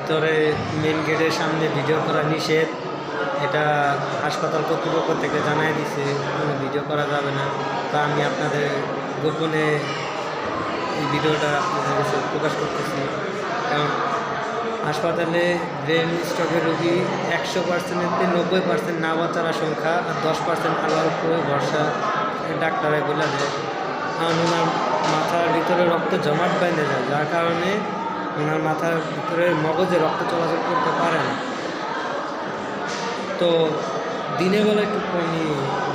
ভিতরে মেন গেটের সামনে ভিডিও করা নিষেধ। এটা হাসপাতাল কর্তৃপক্ষ থেকে জানাই দিছে কোনো ভিডিও করা যাবে না। তা আমি আপনাদের গোপনে এই ভিডিওটা আপনাদের কাছে প্রকাশ করতেছি। কারণ হাসপাতালে ব্রেন স্ট্রোকের রোগী 100%-তে 90% না বাঁচার আশঙ্কা, আর 10% আল্লাহর উপরে ভরসা ডাক্তারে বলে দেয়। কারণ ওনার মাথার ভিতরে রক্ত জমাট বেঁধে যায়, যার কারণে ওনার মাথার ভিতরে মগজে রক্ত চলাচল করতে পারে না। তো দিনের বেলা একটু কমই,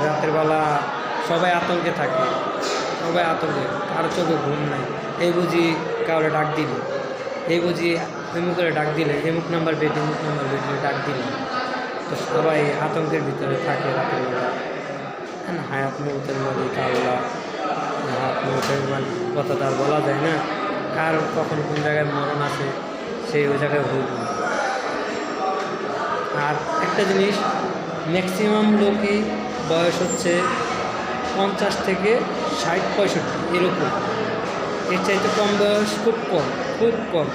রাতের বেলা সবাই আতঙ্কে থাকে, সবাই আতঙ্কে, কারো চোখে ঘুম নাই। এই বুঝি কাউরে ডাক দিল, এই বুঝি এমুকের ডাক দিলে এমুক নাম্বার বেড ডাক দিলে, তো সবাই আতঙ্কের ভিতরে থাকে রাতের বেলা। হায়াত মৌতের মালিক আল্লাহ, হায়াত মৌতের মালিক কথা তার বলা যায় না, কার কখন কোন জায়গায় মরণ আছে সেই ওই জায়গায় হইব। আর একটা জিনিস, ম্যাক্সিমাম লোকই বয়স হচ্ছে 50 থেকে 60-65 এরকম, এর চাইতে কম বয়স খুব কম,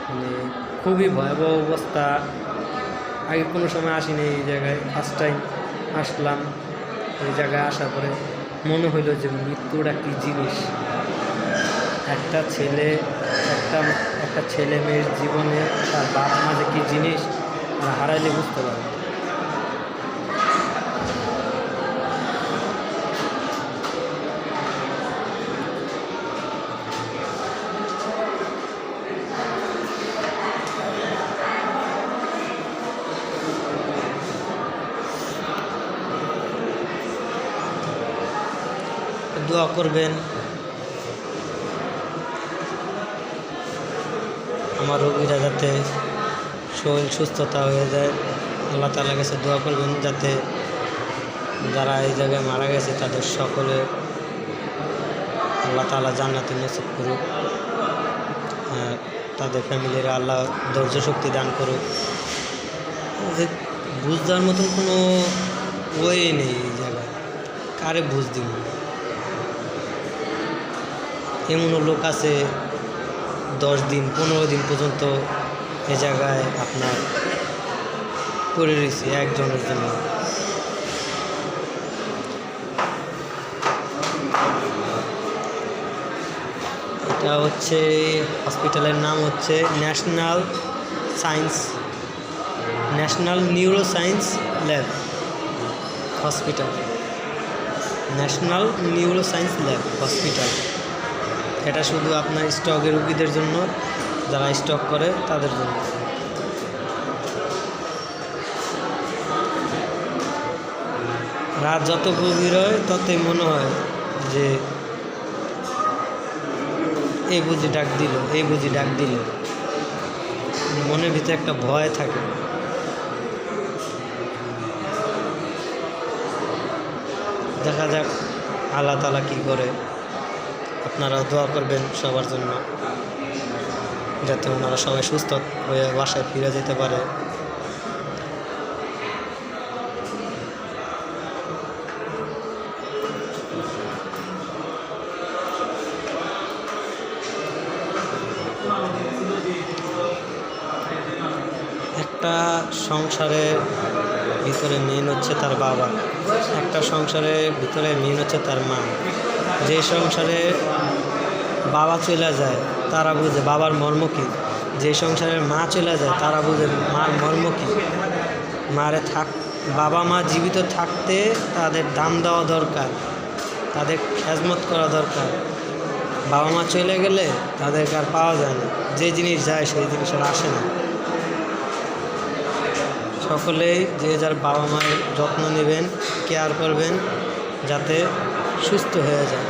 মানে খুবই ভয়াবহ অবস্থা। আগে কোনো সময় আসিনি এই জায়গায়, ফার্স্ট টাইম আসলাম। এই জায়গায় আসার পরে মনে হইল যে মৃত্যুটা কী জিনিস। একটা ছেলে মেয়ের জীবনে তার বাপ মা যে কী জিনিস হারাইলে বুঝতে পারে। দোয়া করবেন আমার রোগীরা যাতে শরীর সুস্থতা হয়ে যায়। আল্লাহ তাআলার কাছে দোয়া করবেন যাতে যারা এই জায়গায় মারা গেছে তাদের সকলে আল্লাহ তাআলা জান্নাতে নসিব করুক, তাদের ফ্যামিলিরা আল্লাহ ধৈর্য শক্তি দান করুক। বুঝবার মতন কোনো ওয়ে নেই এই জায়গায়, কারে বুঝ দিব। এমনও লোক আছে 10 দিন 15 দিন পর্যন্ত এ জায়গায় আপনার পড়ে রয়েছে একজনের জন্য। এটা হচ্ছে হসপিটালের নাম হচ্ছে national neuro science lab hospital, national neuro science lab hospital. এটা শুধু আপনার স্ট্রোকের রোগীদের জন্য, যারা স্ট্রোক করে তাদের জন্য। রাত যত গভীর হয় ততই মনে হয় যে এই বুঝি ডাক দিল, মনের ভিতরে একটা ভয় থাকে। দেখা যাক আল্লাহ তাআলা কী করে। আপনারাও দোয়া করবেন সবার জন্য, যাতে ওনারা সবাই সুস্থ হয়ে বাসায় ফিরে যেতে পারে। একটা সংসারের ভিতরে মেন হচ্ছে তার বাবা, একটা সংসারের ভিতরে মেন হচ্ছে তার মা। যে সংসারে বাবা চলে যায় তারা বুঝে বাবার মর্ম কী, যে সংসারের মা চলে যায় তারা বুঝে মার মর্ম কী। বাবা মা জীবিত থাকতে তাদের দাম দেওয়া দরকার, তাদের খেজমত করা দরকার। বাবা মা চলে গেলে তাদেরকে আর পাওয়া যায় না, যে জিনিস যায় সেই জিনিস আর আসে না। সকলেই যে যার বাবা মায়ের যত্ন নেবেন, কেয়ার করবেন যাতে সুস্থ হয়ে যায়।